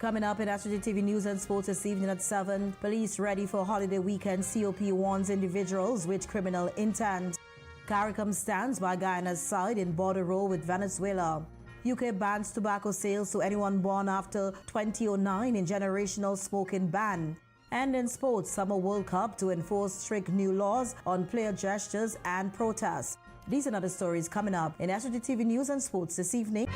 Coming up in SVG-TV News and Sports this evening at 7, police ready for holiday weekend. COP warns individuals with criminal intent. CARICOM stands by Guyana's side in border row with Venezuela. UK bans tobacco sales to anyone born after 2009 in generational smoking ban. And in sports, Summer World Cup to enforce strict new laws on player gestures and protests. These and other stories coming up in SVG-TV News and Sports this evening.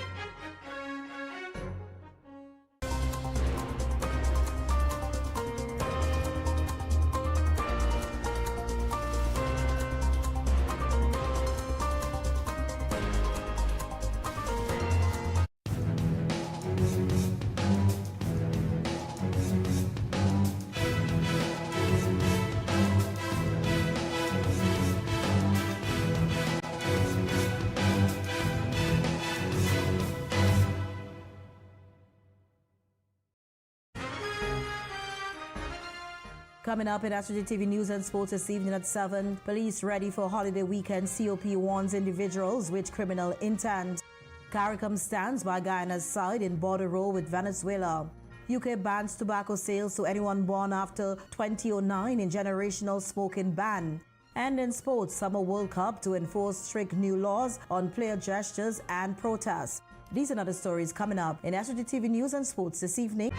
Coming up in SVG-TV News and Sports this evening at 7, police ready for holiday weekend. COP warns individuals with criminal intent. CARICOM stands by Guyana's side in border row with Venezuela. UK bans tobacco sales to anyone born after 2009 in generational smoking ban. And in sports, Summer World Cup to enforce strict new laws on player gestures and protests. These and other stories coming up in SVG-TV News and Sports this evening.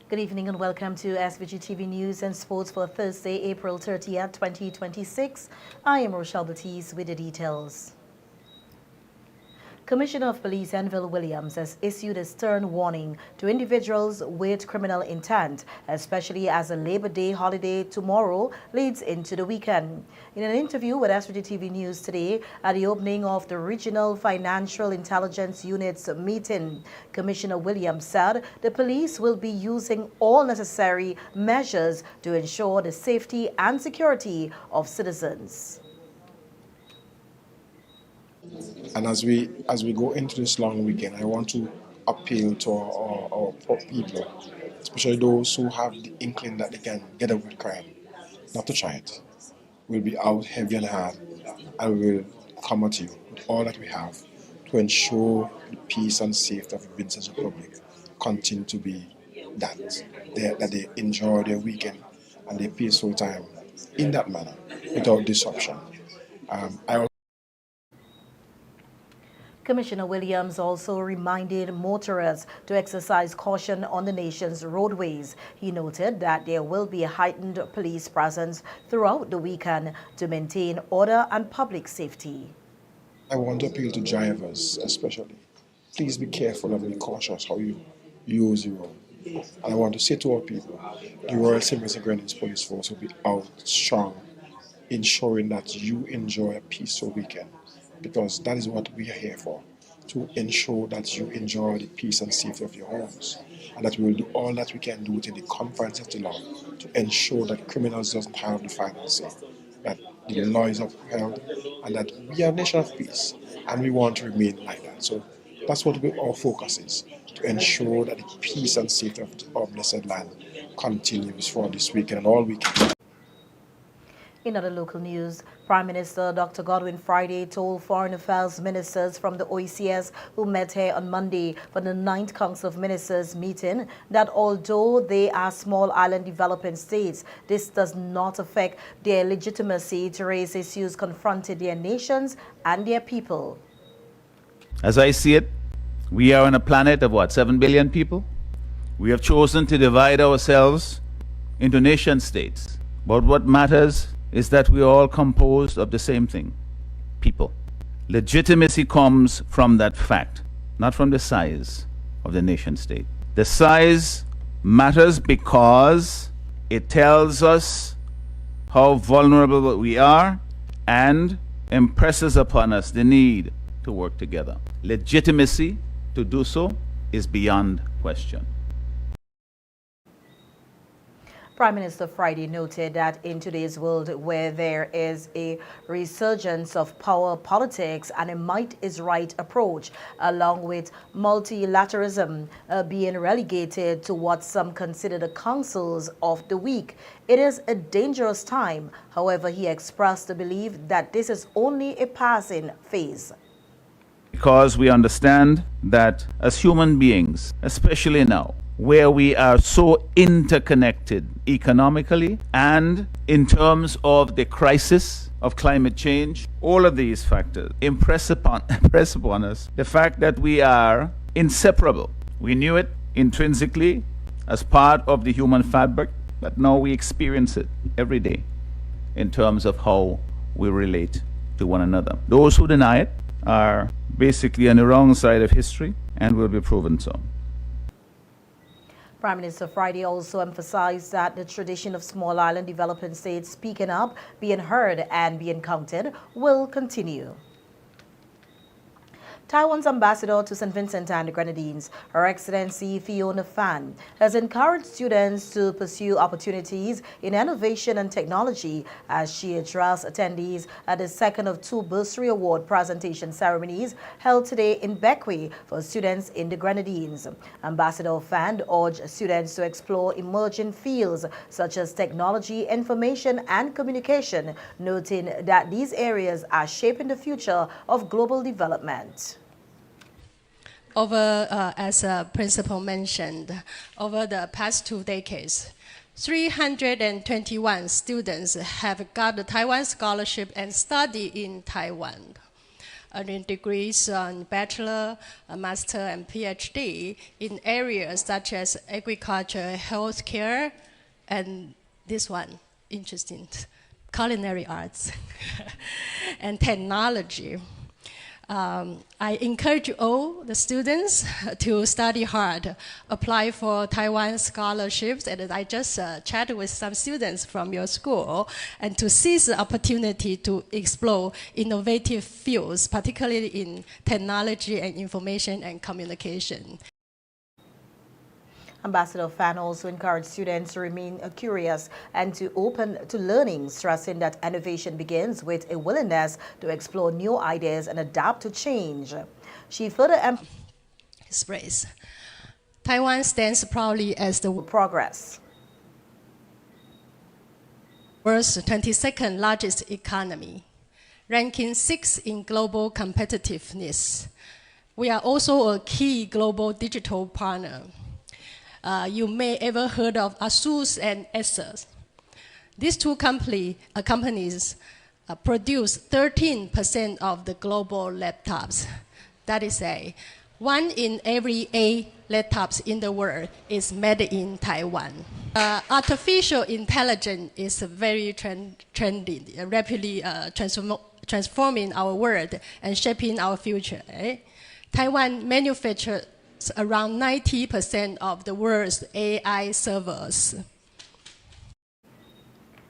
Good evening and welcome to SVG-TV News and Sports for Thursday, April 30th, 2026. I am Rochelle Baptiste with the details. Commissioner of Police Enville Williams has issued a stern warning to individuals with criminal intent, especially as the Labor Day holiday tomorrow leads into the weekend. In an interview with SVG-TV News today at the opening of the Regional Financial Intelligence Unit's meeting, Commissioner Williams said the police will be using all necessary measures to ensure the safety and security of citizens. And as we go into this long weekend, I want to appeal to our people, especially those who have the inkling that they can get away with crime, not to try it. We'll be out heavy and hard, and we will come at you with all that we have to ensure the peace and safety of the Vincent's Republic continue to be that they enjoy their weekend and their peaceful time in that manner without disruption. Commissioner Williams also reminded motorists to exercise caution on the nation's roadways. He noted that there will be a heightened police presence throughout the weekend to maintain order and public safety. I want to appeal to drivers especially. Please be careful and be cautious how you use the road. And I want to say to our people, the Royal St. Vincent Grenadines Police Force will be out strong, ensuring that you enjoy a peaceful weekend. Because that is what we are here for, to ensure that you enjoy the peace and safety of your homes, and that we will do all that we can do within the confines of the law to ensure that criminals doesn't have the final say, that the law is upheld, and that we are a nation of peace, and we want to remain like that. So that's what our focus is, to ensure that the peace and safety of our blessed land continues for this weekend and all weekend. In other local news, Prime Minister Dr. Godwin Friday told foreign affairs ministers from the OECS who met here on Monday for the 9th Council of Ministers meeting that although they are small island developing states, this does not affect their legitimacy to raise issues confronting their nations and their people. As I see it, we are on a planet of what, 7 billion people? We have chosen to divide ourselves into nation states. But what matters is that we are all composed of the same thing, people. Legitimacy comes from that fact, not from the size of the nation state. The size matters because it tells us how vulnerable we are and impresses upon us the need to work together. Legitimacy to do so is beyond question. Prime Minister Friday noted that in today's world where there is a resurgence of power politics and a might is right approach, along with multilateralism being relegated to what some consider the councils of the weak, it is a dangerous time. However, he expressed the belief that this is only a passing phase. Because we understand that as human beings, especially now, where we are so interconnected economically and in terms of the crisis of climate change, all of these factors impress upon us the fact that we are inseparable. We knew it intrinsically as part of the human fabric, but now we experience it every day in terms of how we relate to one another. Those who deny it are basically on the wrong side of history and will be proven so. Prime Minister Friday also emphasized that the tradition of small island developing states speaking up, being heard and being counted will continue. Taiwan's ambassador to St. Vincent and the Grenadines, Her Excellency Fiona Fan, has encouraged students to pursue opportunities in innovation and technology as she addressed attendees at the second of two bursary award presentation ceremonies held today in Bequia for students in the Grenadines. Ambassador Fan urged students to explore emerging fields such as technology, information and communication, noting that these areas are shaping the future of global development. As Principal mentioned, over the past 2 decades, 321 students have got the Taiwan scholarship and study in Taiwan, earning degrees on bachelor, master, and PhD in areas such as agriculture, healthcare, and this one, interesting, culinary arts, and technology. I encourage all the students to study hard, apply for Taiwan scholarships, and I just chatted with some students from your school, and to seize the opportunity to explore innovative fields, particularly in technology and information and communication. Ambassador Fan also encouraged students to remain curious and to open to learning, stressing that innovation begins with a willingness to explore new ideas and adapt to change. She further emphasized Taiwan stands proudly as the progress. World's 22nd largest economy, ranking 6th in global competitiveness. We are also a key global digital partner. You may ever heard of ASUS and Asus. These two companies produce 13% of the global laptops. That is, 1 in every 8 laptops in the world is made in Taiwan. Artificial intelligence is very trendy, rapidly transforming our world and shaping our future. Taiwan manufactures around 90% of the world's AI servers.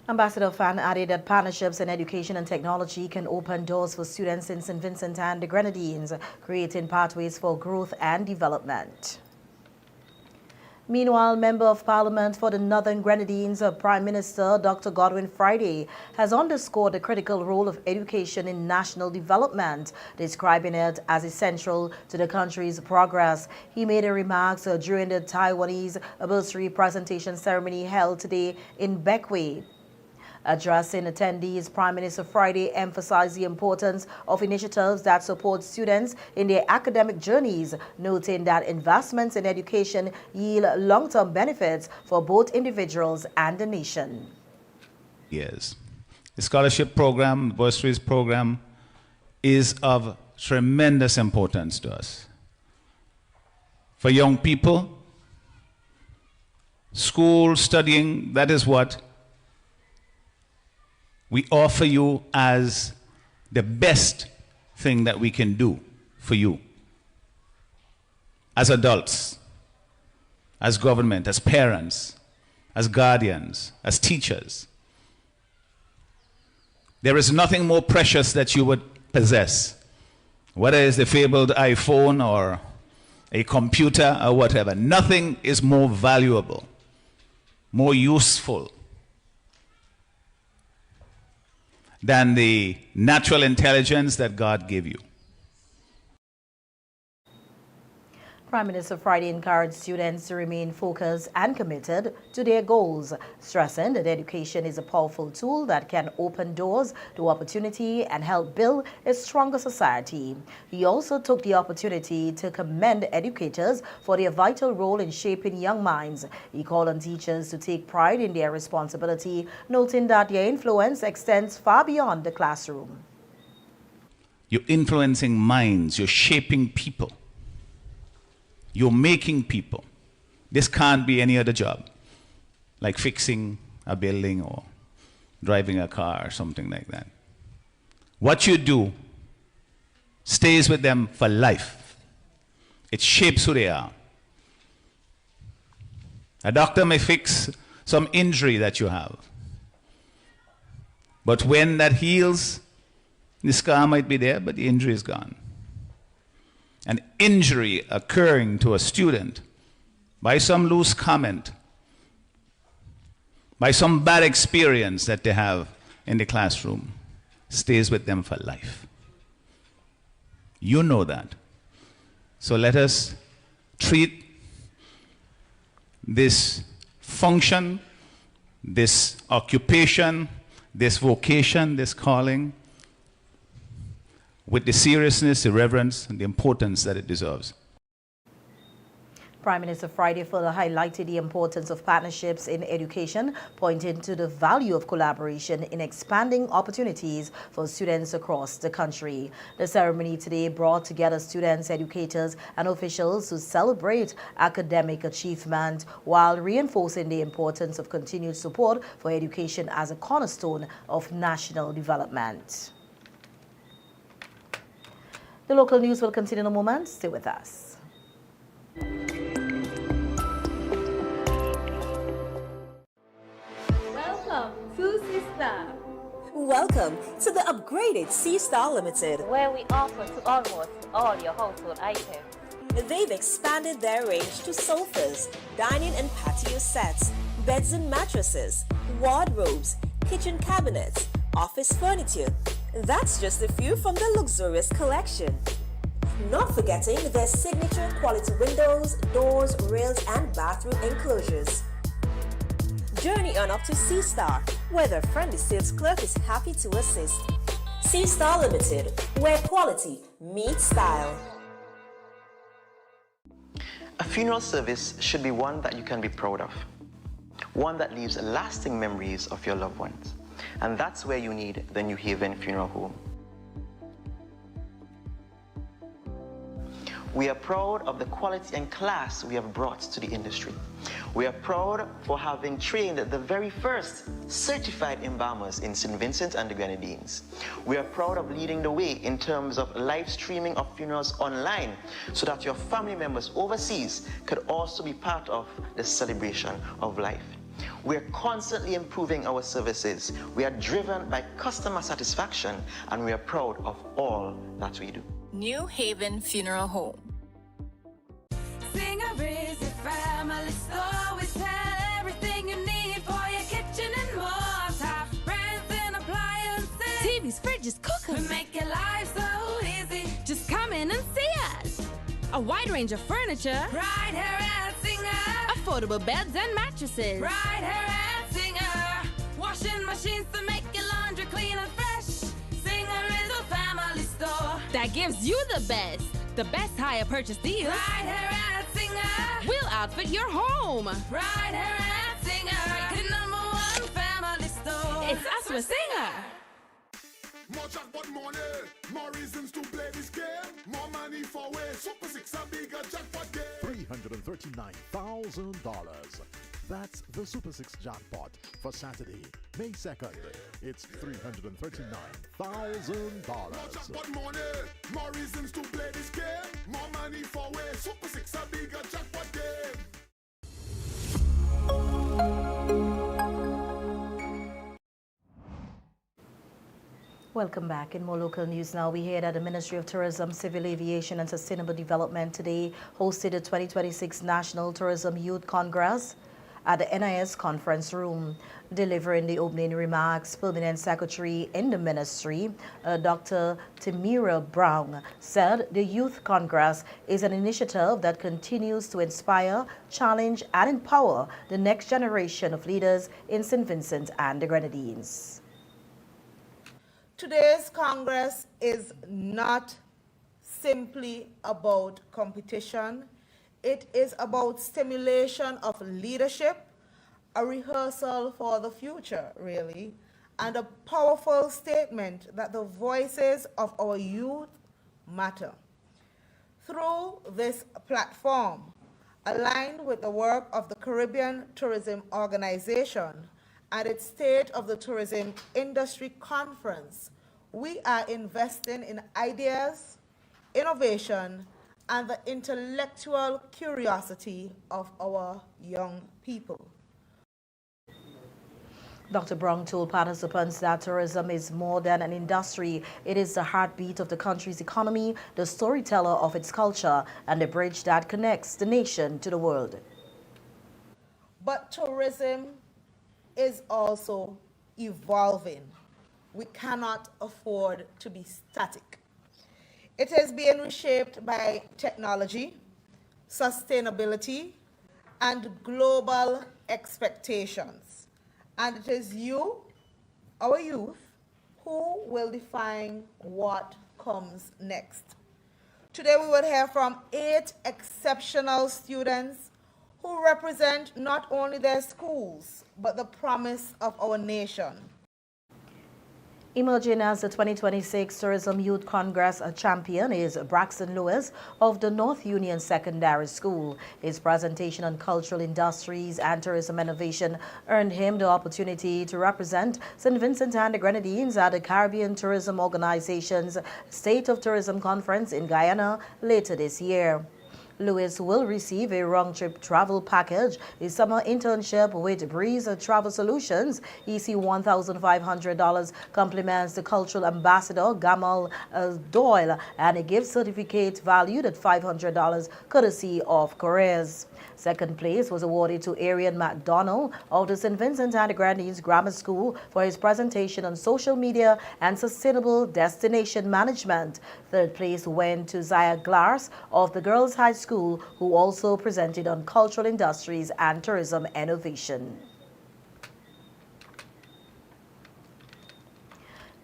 Ambassador Fan added that partnerships in education and technology can open doors for students in St. Vincent and the Grenadines, creating pathways for growth and development. Meanwhile, Member of Parliament for the Northern Grenadines, Prime Minister Dr. Godwin Friday, has underscored the critical role of education in national development, describing it as essential to the country's progress. He made the remarks during the Taiwanese bursary presentation ceremony held today in Bequia. Addressing attendees, Prime Minister Friday emphasized the importance of initiatives that support students in their academic journeys, noting that investments in education yield long-term benefits for both individuals and the nation. Yes. The scholarship program, bursaries program, is of tremendous importance to us. For young people, school studying, that is what we offer you as the best thing that we can do for you as adults, as government, as parents, as guardians, as teachers. There is nothing more precious that you would possess, whether it's the fabled iPhone or a computer or whatever. Nothing is more valuable more useful than the natural intelligence that God gave you. Prime Minister Friday encouraged students to remain focused and committed to their goals, stressing that education is a powerful tool that can open doors to opportunity and help build a stronger society. He also took the opportunity to commend educators for their vital role in shaping young minds. He called on teachers to take pride in their responsibility, noting that their influence extends far beyond the classroom. You're influencing minds, you're shaping people. You're making people. This can't be any other job, like fixing a building or driving a car or something like that. What you do stays with them for life. It shapes who they are. A doctor may fix some injury that you have, but when that heals, the scar might be there, but the injury is gone. An injury occurring to a student by some loose comment, by some bad experience that they have in the classroom, stays with them for life. You know that. So let us treat this function, this occupation, this vocation, this calling, with the seriousness, the reverence, and the importance that it deserves. Prime Minister Friday further highlighted the importance of partnerships in education, pointing to the value of collaboration in expanding opportunities for students across the country. The ceremony today brought together students, educators, and officials to celebrate academic achievement while reinforcing the importance of continued support for education as a cornerstone of national development. The local news will continue in a moment. Stay with us. Welcome to SeaStar. Welcome to the upgraded SeaStar Limited, Where we offer to almost all your household items. They've expanded their range to sofas, dining and patio sets, beds and mattresses, wardrobes, kitchen cabinets, office furniture. That's just a few from the luxurious collection. Not forgetting their signature quality windows, doors, rails, and bathroom enclosures. Journey on up to SeaStar, where their friendly sales clerk is happy to assist. SeaStar Limited, where quality meets style. A funeral service should be one that you can be proud of, one that leaves lasting memories of your loved ones. And that's where you need the New Haven Funeral Home. We are proud of the quality and class we have brought to the industry. We are proud for having trained the very first certified embalmers in St. Vincent and the Grenadines. We are proud of leading the way in terms of live streaming of funerals online so that your family members overseas could also be part of the celebration of life. We're constantly improving our services. We are driven by customer satisfaction, and we are proud of all that we do. New Haven Funeral Home. Singer is a family store. We sell everything you need for your kitchen and more. Top brands and appliances. TVs, fridges, cookers. We make your life so easy. Just come in and see us. A wide range of furniture. Right here at Singer. Affordable beds and mattresses. Right here at Singer. Washing machines to make your laundry clean and fresh. Singer is a family store that gives you the best hire purchase deals. Right here at Singer. We'll outfit your home. Right here at Singer. The #1 family store. It's us with Singer. More jackpot money, more reasons to play this game. More money for way. Super 6 a bigger jackpot game. $339,000. That's the Super 6 jackpot for Saturday, May 2nd. It's $339,000. More jackpot money, more reasons to play this game. More money for way. Super 6 a bigger jackpot game. Welcome back. In more local news now, we hear that the Ministry of Tourism, Civil Aviation and Sustainable Development today hosted the 2026 National Tourism Youth Congress at the NIS conference room. Delivering the opening remarks, Permanent Secretary in the Ministry, Dr. Tamira Brown, said the Youth Congress is an initiative that continues to inspire, challenge, and empower the next generation of leaders in St. Vincent and the Grenadines. Today's Congress is not simply about competition. It is about stimulation of leadership, a rehearsal for the future, really, and a powerful statement that the voices of our youth matter. Through this platform, aligned with the work of the Caribbean Tourism Organization and its State of the Tourism Industry Conference, we are investing in ideas, innovation, and the intellectual curiosity of our young people. Dr. Brown told participants that tourism is more than an industry. It is the heartbeat of the country's economy, the storyteller of its culture, and the bridge that connects the nation to the world. But tourism is also evolving. We cannot afford to be static. It is being reshaped by technology, sustainability, and global expectations. And it is you, our youth, who will define what comes next. Today we will hear from 8 exceptional students who represent not only their schools, but the promise of our nation. Emerging as the 2026 Tourism Youth Congress champion is Braxton Lewis of the North Union Secondary School. His presentation on cultural industries and tourism innovation earned him the opportunity to represent St. Vincent and the Grenadines at the Caribbean Tourism Organization's State of Tourism Conference in Guyana later this year. Lewis will receive a round-trip travel package, a summer internship with Breeze Travel Solutions. EC $1,500 compliments the cultural ambassador Gamal Doyle, and a gift certificate valued at $500 courtesy of Careers. Second place was awarded to Arian McDonald of the St. Vincent and the Grenadines Grammar School for his presentation on social media and sustainable destination management. Third place went to Zaya Glass of the Girls High School, who also presented on cultural industries and tourism innovation.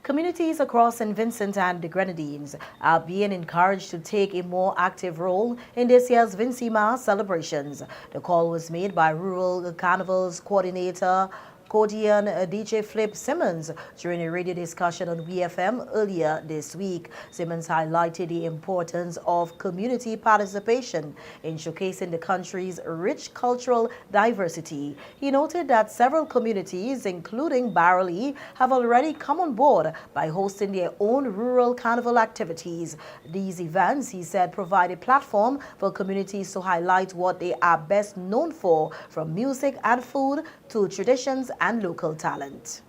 Communities across St. Vincent and the Grenadines are being encouraged to take a more active role in this year's Vincima celebrations. The call was made by Rural Carnival's coordinator, Codian DJ Flip Simmons during a radio discussion on VFM earlier this week. Simmons highlighted the importance of community participation in showcasing the country's rich cultural diversity. He noted that several communities, including Barley, have already come on board by hosting their own rural carnival activities. These events, he said, provide a platform for communities to highlight what they are best known for, from music and food to traditions and local talent.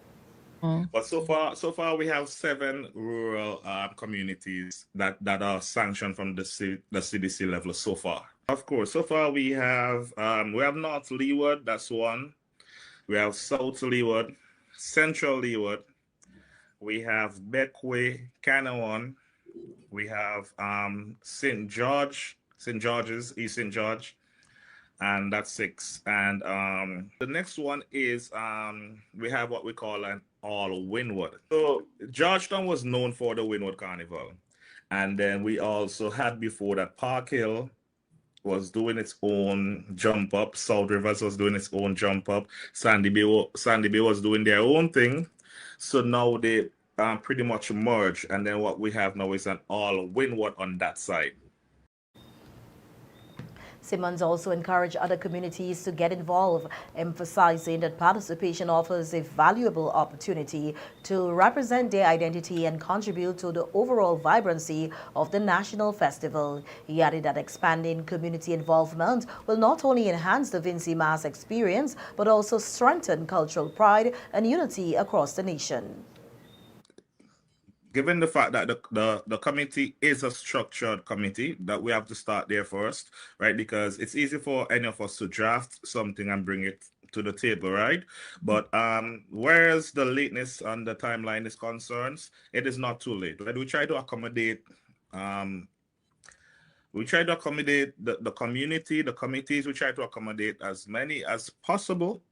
But so far we have 7 rural communities that are sanctioned from the CDC level so far. Of course, so far we have North Leeward, that's one. We have South Leeward, Central Leeward. We have Beckway, Canaan. We have St. George's, East St. George. And that's 6. And the next one is we have what we call an all-Windward. So Georgetown was known for the Windward Carnival. And then we also had before that Park Hill was doing its own jump up. South Rivers was doing its own jump up. Sandy Bay was doing their own thing. So now they pretty much merge. And then what we have now is an all-Windward on that side. Simmons also encouraged other communities to get involved, emphasizing that participation offers a valuable opportunity to represent their identity and contribute to the overall vibrancy of the national festival. He added that expanding community involvement will not only enhance the Vincimas experience, but also strengthen cultural pride and unity across the nation. Given the fact that the committee is a structured committee, that we have to start there first, right? Because it's easy for any of us to draft something and bring it the table, right? But whereas the lateness on the timeline is concerned, it is not too late. Right? We try to accommodate the community, the committees. We try to accommodate as many as possible,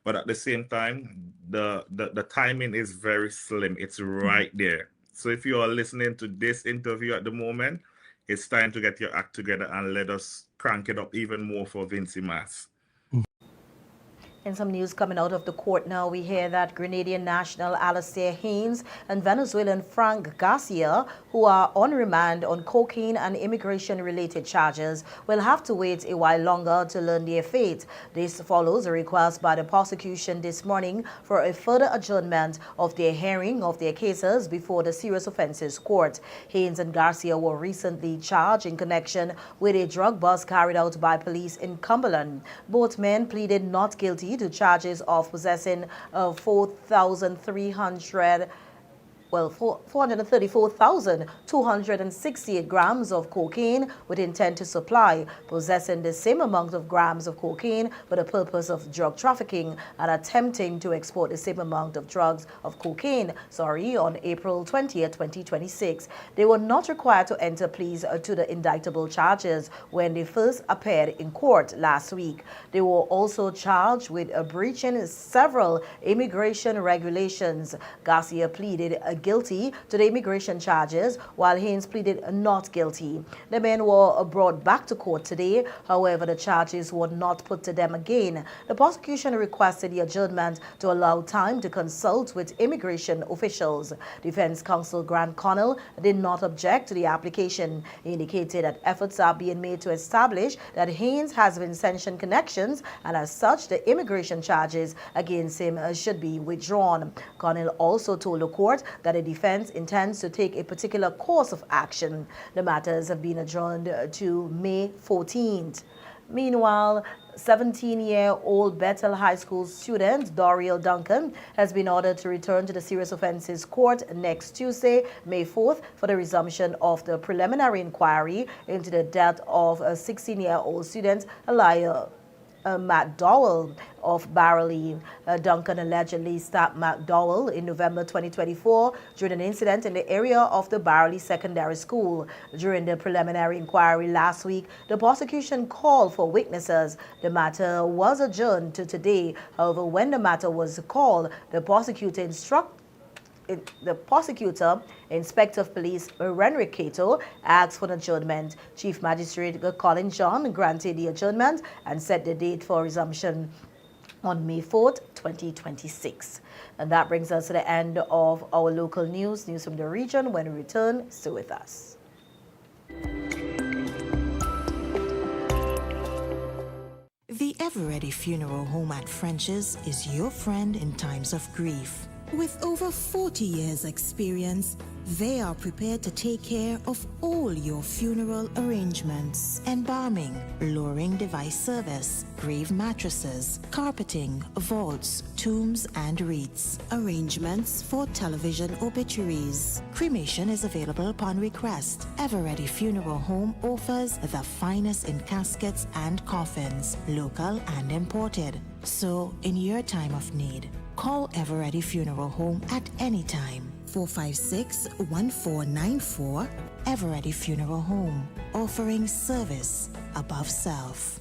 but at the same time, the timing is very slim. It's right there. So if you are listening to this interview at the moment, it's time to get your act together and let us crank it up even more for Vincy Mass. In some news coming out of the court now, we hear that Grenadian national Alastair Haynes and Venezuelan Frank Garcia, who are on remand on cocaine and immigration-related charges, will have to wait a while longer to learn their fate. This follows a request by the prosecution this morning for a further adjournment of their hearing of their cases before the Serious Offences Court. Haynes and Garcia were recently charged in connection with a drug bust carried out by police in Cumberland. Both men pleaded not guilty to charges of possessing 434,268 grams of cocaine with intent to supply, possessing the same amount of grams of cocaine for the purpose of drug trafficking, and attempting to export the same amount of cocaine on April 20, 2026. They were not required to enter pleas to the indictable charges when they first appeared in court last week. They were also charged with breaching several immigration regulations. Garcia pleaded guilty to the immigration charges, while Haynes pleaded not guilty. The men were brought back to court today. However, the charges were not put to them again. The prosecution requested the adjournment to allow time to consult with immigration officials. Defense counsel Grant Connell did not object to the application. He indicated that efforts are being made to establish that Haynes has Vincentian connections, and as such, the immigration charges against him should be withdrawn. Connell also told the court that the defense intends to take a particular course of action. The matters have been adjourned to May 14th. Meanwhile, 17-year-old Bethel High School student Doriel Duncan has been ordered to return to the Serious Offences Court next Tuesday, May 4th, for the resumption of the preliminary inquiry into the death of a 16-year-old student, Elia McDowell of Barley. Duncan allegedly stabbed McDowell in November 2024 during an incident in the area of the Barley Secondary School. During the preliminary inquiry last week, the prosecution called for witnesses. The matter was adjourned to today. However, when the matter was called, the prosecutor, Inspector of Police Renrick Cato, asked for an adjournment. Chief Magistrate Colin John granted the adjournment and set the date for resumption on May 4th, 2026. And that brings us to the end of our local news from the region. When we return, stay with us. The Everready Funeral Home at French's is your friend in times of grief. With over 40 years' experience, they are prepared to take care of all your funeral arrangements: embalming, lowering device service, grave mattresses, carpeting, vaults, tombs and wreaths, arrangements for television obituaries. Cremation is available upon request. Everready Funeral Home offers the finest in caskets and coffins, local and imported. So, in your time of need, call Everready Funeral Home at any time. 456-1494. Everready Funeral Home, offering service above self.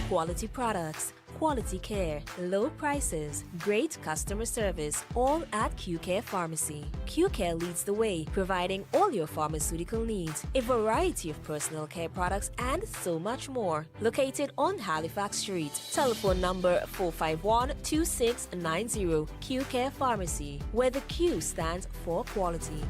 Quality products, quality care, low prices, great customer service, all at Q-Care Pharmacy. Q-Care leads the way, providing all your pharmaceutical needs, a variety of personal care products, and so much more. Located on Halifax Street. Telephone number 451-2690. Q-Care Pharmacy, where the Q stands for quality.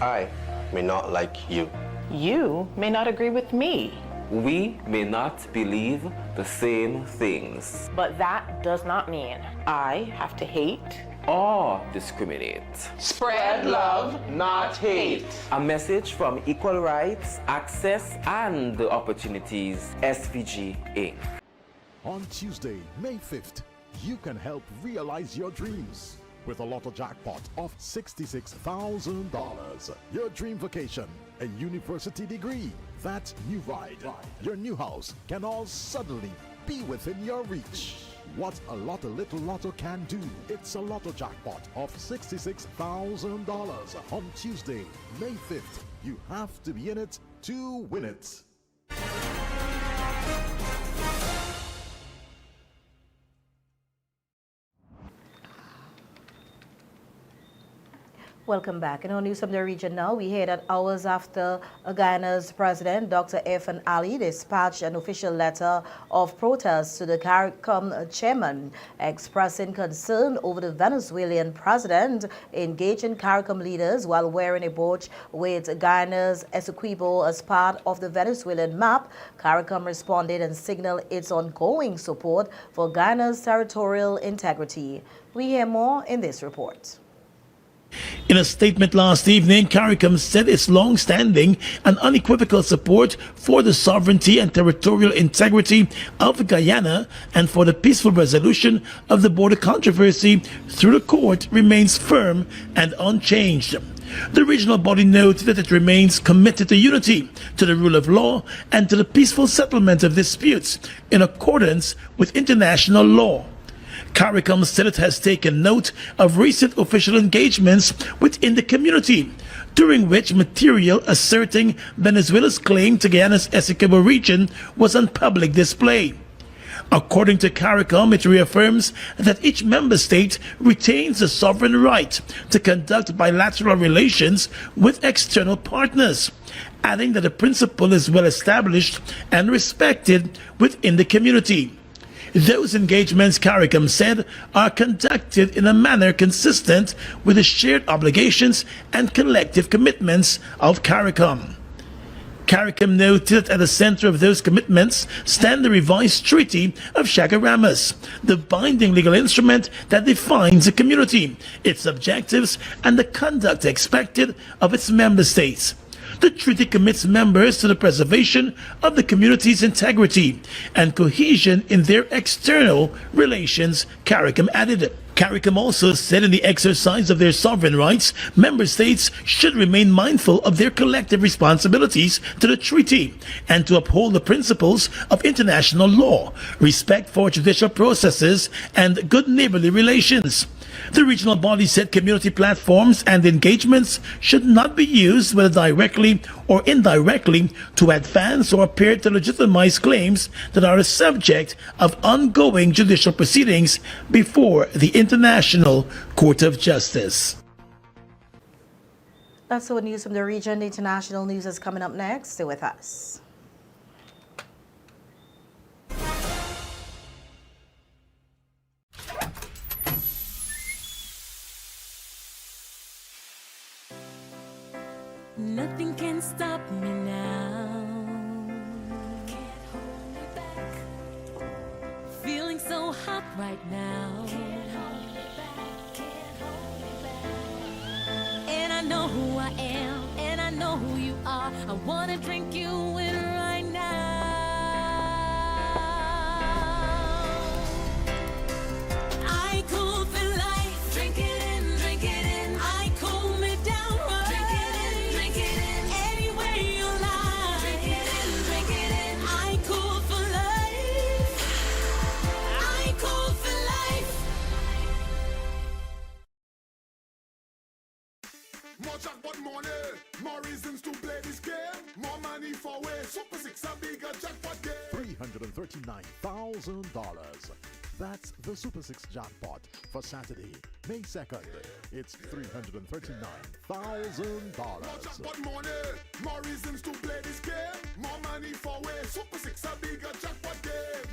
I may not like you. You may not agree with me. We may not believe the same things. But that does not mean I have to hate or discriminate. Spread love, not hate. A message from Equal Rights, Access and Opportunities, SVG Inc. On Tuesday, May 5th, you can help realize your dreams. with a lotto jackpot of $66,000. Your dream vacation, a university degree, that new ride, your new house can all suddenly be within your reach. What a little lotto can do. It's a lotto jackpot of $66,000 on Tuesday, May 5th. You have to be in it to win it. Welcome back. In our news from the region now, we hear that hours after Guyana's president, Dr. Irfan Ali, dispatched an official letter of protest to the CARICOM chairman, expressing concern over the Venezuelan president engaging CARICOM leaders while wearing a brooch with Guyana's Essequibo as part of the Venezuelan map. CARICOM responded and signaled its ongoing support for Guyana's territorial integrity. We hear more in this report. In a statement last evening, CARICOM said its long-standing and unequivocal support for the sovereignty and territorial integrity of Guyana and for the peaceful resolution of the border controversy through the court remains firm and unchanged. The regional body noted that it remains committed to unity, to the rule of law, and to the peaceful settlement of disputes in accordance with international law. CARICOM said it has taken note of recent official engagements within the community, during which material asserting Venezuela's claim to Guyana's Essequibo region was on public display. According to CARICOM, it reaffirms that each member state retains the sovereign right to conduct bilateral relations with external partners, adding that the principle is well established and respected within the community. Those engagements, CARICOM said, are conducted in a manner consistent with the shared obligations and collective commitments of CARICOM. CARICOM noted at the center of those commitments stand the revised Treaty of Chaguaramas, the binding legal instrument that defines the community, its objectives, and the conduct expected of its member states. The treaty commits members to the preservation of the community's integrity and cohesion in their external relations, CARICOM added. CARICOM also said in the exercise of their sovereign rights, member states should remain mindful of their collective responsibilities to the treaty and to uphold the principles of international law, respect for judicial processes, and good neighborly relations. The regional body said community platforms and engagements should not be used, whether directly or indirectly, to advance or appear to legitimize claims that are the subject of ongoing judicial proceedings before the International Court of Justice. That's all news from the region. The international news is coming up next. Stay with us. Nothing can stop me now. Can't hold me back. Feeling so hot right now. Can't hold me back. Can't hold me back. And I know who I am, and I know who you are. I wanna drink you in right now. I cool for life. Drink it in, drink it in. I cool me down right. Drink it in, any way you like. Drink it in, drink it in. I cool for life. I cool for life. More jackpot money, more reasons to play this game. More money for way. Super 6 a bigger jackpot game. $339,000. That's the Super 6 jackpot for Saturday, May 2nd. It's $339,000. More jackpot money, more reasons to play this game. More money for way. Super 6 a bigger jackpot game.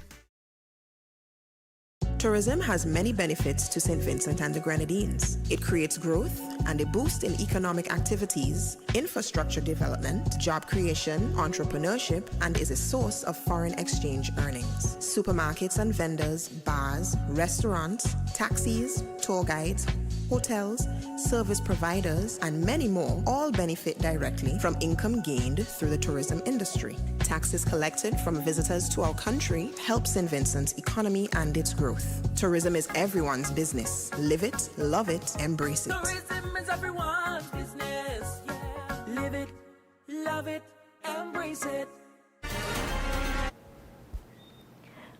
Tourism has many benefits to St. Vincent and the Grenadines. It creates growth and a boost in economic activities, infrastructure development, job creation, entrepreneurship, and is a source of foreign exchange earnings. Supermarkets and vendors, bars, restaurants, taxis, tour guides, hotels, service providers, and many more all benefit directly from income gained through the tourism industry. Taxes collected from visitors to our country help St. Vincent's economy and its growth. Tourism is everyone's business. Live it, love it, embrace it. Tourism is everyone's business. Yeah. Live it, love it, embrace it.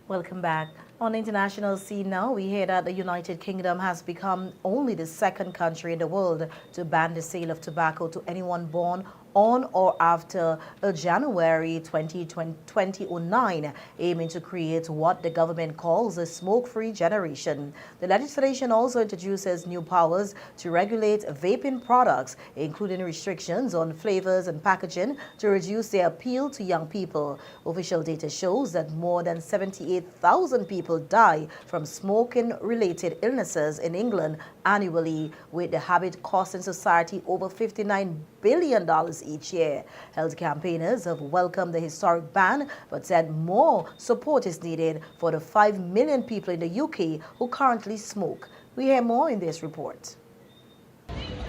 Welcome back. On the international scene now, we hear that the United Kingdom has become only the second country in the world to ban the sale of tobacco to anyone born on or after January 2009, aiming to create what the government calls a smoke-free generation. The legislation also introduces new powers to regulate vaping products, including restrictions on flavors and packaging to reduce their appeal to young people. Official data shows that more than 78,000 people die from smoking-related illnesses in England annually, with the habit costing society over $59 billion each year. Health campaigners have welcomed the historic ban, but said more support is needed for the 5 million people in the UK who currently smoke. We hear more in this report.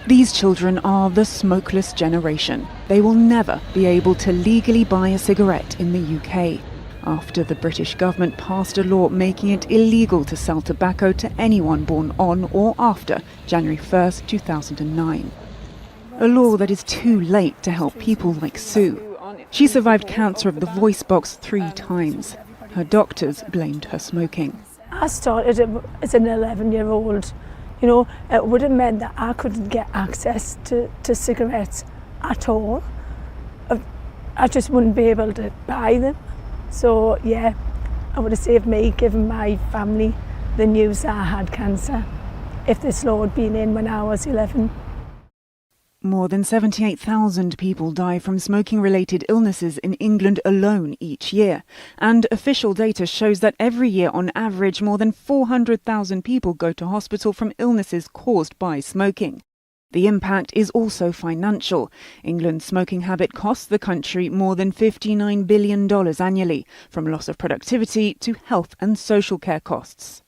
These children are the smokeless generation. They will never be able to legally buy a cigarette in the UK, after the British government passed a law making it illegal to sell tobacco to anyone born on or after January 1st, 2009. A law that is too late to help people like Sue. She survived cancer of the voice box 3 times. Her doctors blamed her smoking. I started as an 11-year-old. You know, it would have meant that I couldn't get access to cigarettes at all. I just wouldn't be able to buy them. So yeah, it would have saved me giving my family the news that I had cancer if this law had been in when I was 11. More than 78,000 people die from smoking-related illnesses in England alone each year. And official data shows that every year, on average, more than 400,000 people go to hospital from illnesses caused by smoking. The impact is also financial. England's smoking habit costs the country more than $59 billion annually, from loss of productivity to health and social care costs.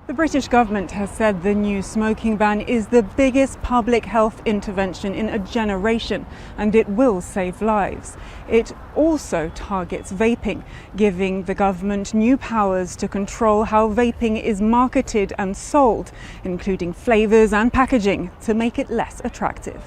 The British government has said the new smoking ban is the biggest public health intervention in a generation, and it will save lives. It also targets vaping, giving the government new powers to control how vaping is marketed and sold, including flavours and packaging, to make it less attractive.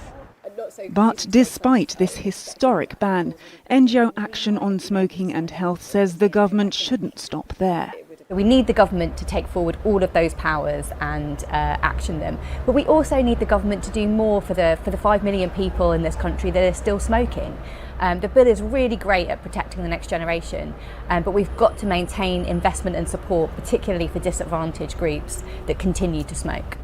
But despite this historic ban, NGO Action on Smoking and Health says the government shouldn't stop there. We need the government to take forward all of those powers and action them. But we also need the government to do more for the 5 million people in this country that are still smoking. The bill is really great at protecting the next generation, but we've got to maintain investment and support, particularly for disadvantaged groups that continue to smoke.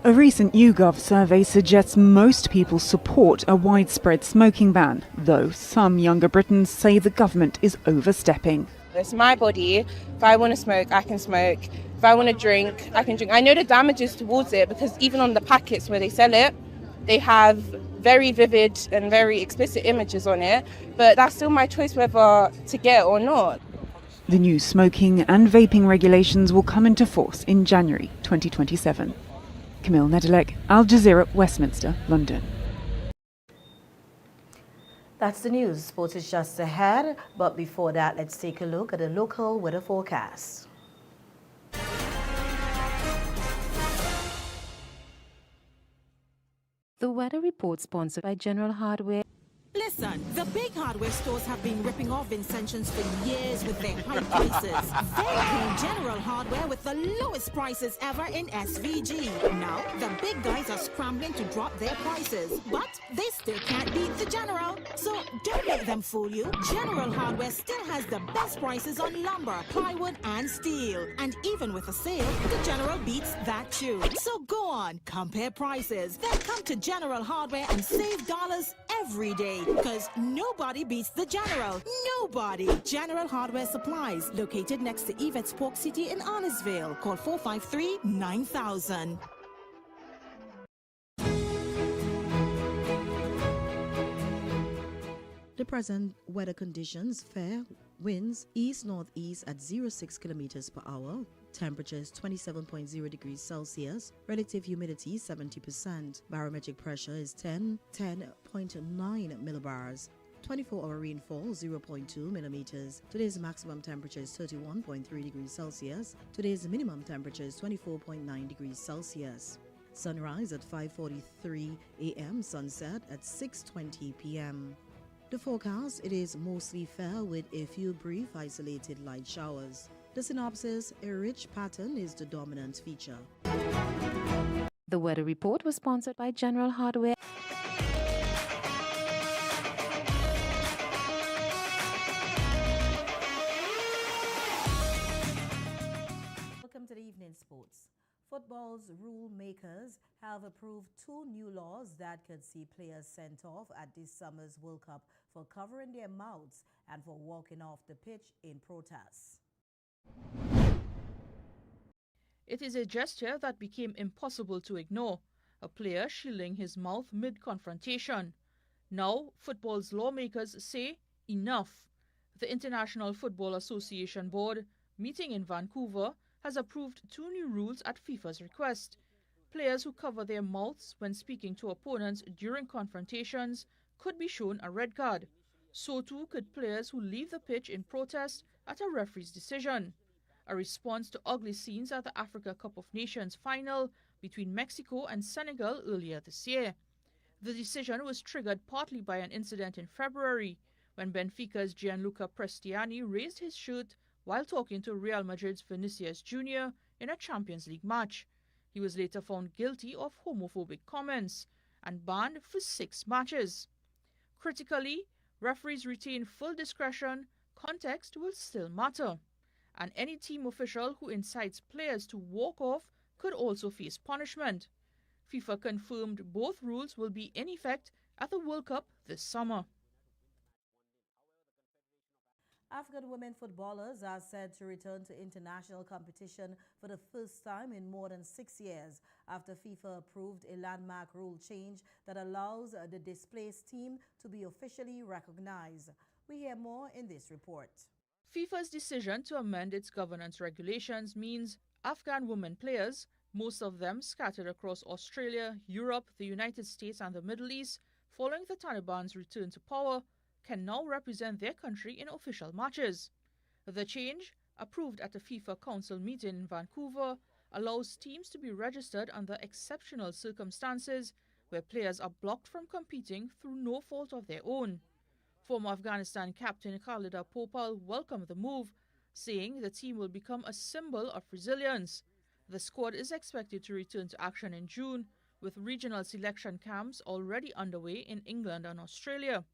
A recent YouGov survey suggests most people support a widespread smoking ban, though some younger Britons say the government is overstepping. It's my body. If I want to smoke, I can smoke. If I want to drink, I can drink. I know the damages towards it because even on the packets where they sell it, they have very vivid and very explicit images on it. But that's still my choice whether to get it or not. The new smoking and vaping regulations will come into force in January 2027. Camille Nedelec, Al Jazeera, Westminster, London. That's the news. Sports is just ahead, but before that, let's take a look at the local weather forecast. The weather report sponsored by General Hardware. Listen, the big hardware stores have been ripping off Vincentians for years with their high prices. They came General Hardware with the lowest prices ever in SVG. Now, the big guys are scrambling to drop their prices, but they still can't beat the General. So don't let them fool you. General Hardware still has the best prices on lumber, plywood, and steel. And even with a sale, the General beats that too. So go on, compare prices. Then come to General Hardware and save dollars every day. Because nobody beats the General. Nobody. General Hardware Supplies, located next to Yvette's Pork City in Arnesville. Call 453-9000. The present weather conditions: fair winds east-northeast at 0.6 kilometers per hour. Temperatures 27.0 degrees Celsius. Relative humidity 70%. Barometric pressure is 10.9 millibars. 24-hour rainfall 0.2 millimeters. Today's maximum temperature is 31.3 degrees Celsius. Today's minimum temperature is 24.9 degrees Celsius. Sunrise at 5:43 a.m. Sunset at 6:20 p.m. The forecast, it is mostly fair with a few brief isolated light showers. The synopsis, a rich pattern is the dominant feature. The weather report was sponsored by General Hardware. Welcome to the evening sports. Football's rule makers have approved 2 new laws that could see players sent off at this summer's World Cup for covering their mouths and for walking off the pitch in protest. It is a gesture that became impossible to ignore, a player shielding his mouth mid-confrontation. Now, football's lawmakers say enough. The International Football Association Board, meeting in Vancouver, has approved 2 new rules at FIFA's request. Players who cover their mouths when speaking to opponents during confrontations could be shown a red card. So too could players who leave the pitch in protest at a referee's decision. A response to ugly scenes at the Africa Cup of Nations final between Mexico and Senegal earlier this year. The decision was triggered partly by an incident in February when Benfica's Gianluca Prestiani raised his shirt while talking to Real Madrid's Vinicius Jr. in a Champions League match. He was later found guilty of homophobic comments and banned for 6 matches. Critically, referees retain full discretion, context will still matter. And any team official who incites players to walk off could also face punishment. FIFA confirmed both rules will be in effect at the World Cup this summer. African women footballers are set to return to international competition for the first time in more than 6 years after FIFA approved a landmark rule change that allows the displaced team to be officially recognized. We hear more in this report. FIFA's decision to amend its governance regulations means Afghan women players, most of them scattered across Australia, Europe, the United States and the Middle East, following the Taliban's return to power, can now represent their country in official matches. The change, approved at a FIFA Council meeting in Vancouver, allows teams to be registered under exceptional circumstances where players are blocked from competing through no fault of their own. Former Afghanistan captain Khalida Popal welcomed the move, saying the team will become a symbol of resilience. The squad is expected to return to action in June, with regional selection camps already underway in England and Australia.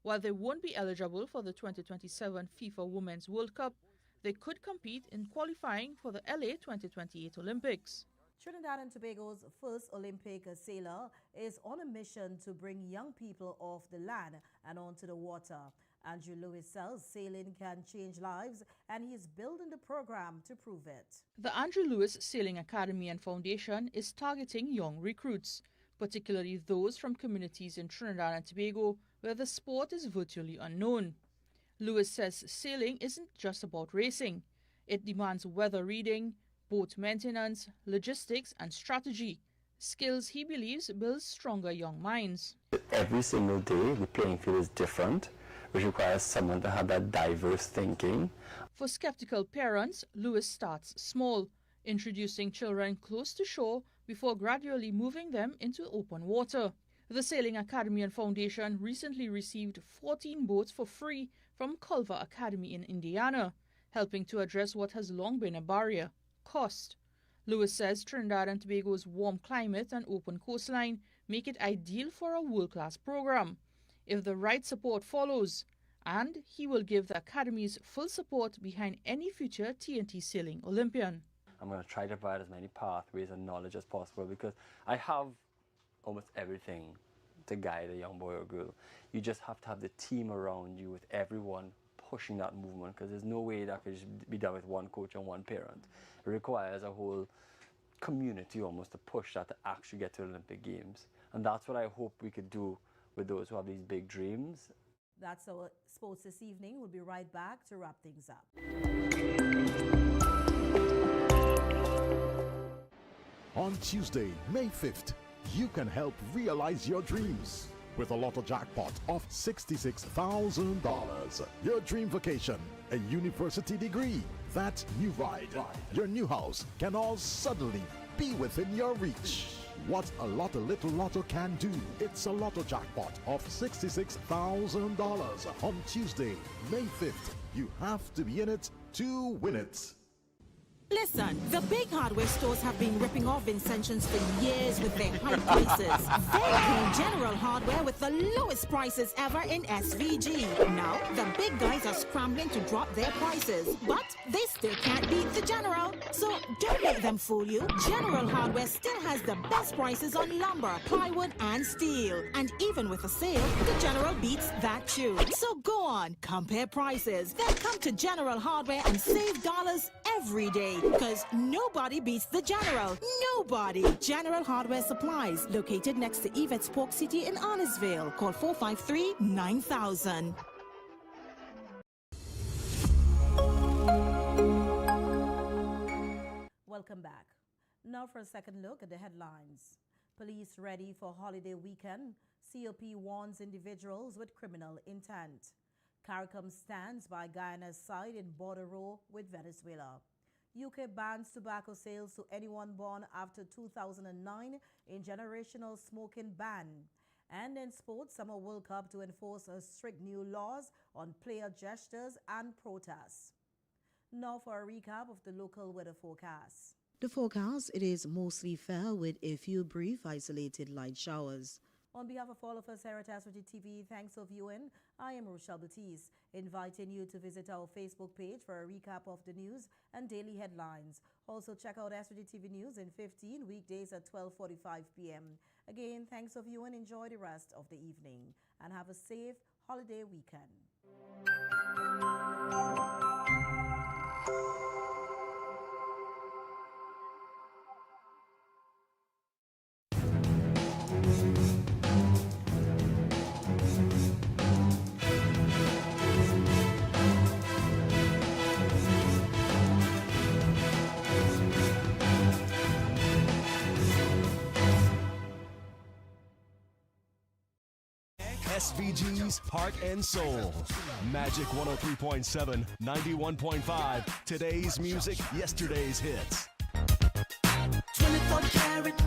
While they won't be eligible for the 2027 FIFA Women's World Cup, they could compete in qualifying for the LA 2028 Olympics. Trinidad and Tobago's first Olympic sailor is on a mission to bring young people off the land and onto the water. Andrew Lewis says sailing can change lives, and he's building the program to prove it. The Andrew Lewis Sailing Academy and Foundation is targeting young recruits, particularly those from communities in Trinidad and Tobago where the sport is virtually unknown. Lewis says sailing isn't just about racing. It demands weather reading, boat maintenance, logistics and strategy, skills he believes build stronger young minds. Every single day the playing field is different, which requires someone to have that diverse thinking. For skeptical parents, Lewis starts small, introducing children close to shore before gradually moving them into open water. The Sailing Academy and Foundation recently received 14 boats for free from Culver Academy in Indiana, helping to address what has long been a barrier: cost. Lewis says Trinidad and Tobago's warm climate and open coastline make it ideal for a world-class program, if the right support follows, and he will give the Academy's full support behind any future TNT sailing Olympian. I'm going to try to provide as many pathways and knowledge as possible because I have almost everything to guide a young boy or girl. You just have to have the team around you with everyone pushing that movement, because there's no way that could just be done with one coach and one parent. It requires a whole community almost to push that to actually get to the Olympic Games. And that's what I hope we could do with those who have these big dreams. That's our sports this evening. We'll be right back to wrap things up. On Tuesday, May 5th, you can help realize your dreams with a lotto jackpot of $66,000. Your dream vacation, a university degree, that new ride, your new house can all suddenly be within your reach. What a little lotto can do. It's a lotto jackpot of $66,000 on Tuesday, May 5th. You have to be in it to win it. Listen, the big hardware stores have been ripping off Vincentians for years with their high prices. They came General Hardware with the lowest prices ever in SVG. Now, the big guys are scrambling to drop their prices, but they still can't beat the General. So don't let them fool you. General Hardware still has the best prices on lumber, plywood, and steel. And even with a sale, the General beats that too. So go on, compare prices. Then come to General Hardware and save dollars every day. Because nobody beats the General. Nobody. General Hardware Supplies, located next to Yvette's Pork City in Arnesville. Call 453-9000. Welcome back. Now for a second look at the headlines. Police ready for holiday weekend. COP warns individuals with criminal intent. CARICOM stands by Guyana's side in border row with Venezuela. UK bans tobacco sales to anyone born after 2009 in generational smoking ban. And in sports, Summer World Cup to enforce strict new laws on player gestures and protests. Now for a recap of the local weather forecast. The forecast, it is mostly fair with a few brief isolated light showers. On behalf of all of us here at SVG-TV, thanks for viewing. I am Rochelle Batiste, inviting you to visit our Facebook page for a recap of the news and daily headlines. Also check out SVG-TV News in 15 weekdays at 12:45 p.m. Again, thanks for viewing. Enjoy the rest of the evening and have a safe holiday weekend. SVG's Heart and Soul. Magic 103.7, 91.5. Today's music, yesterday's hits. 24 karat.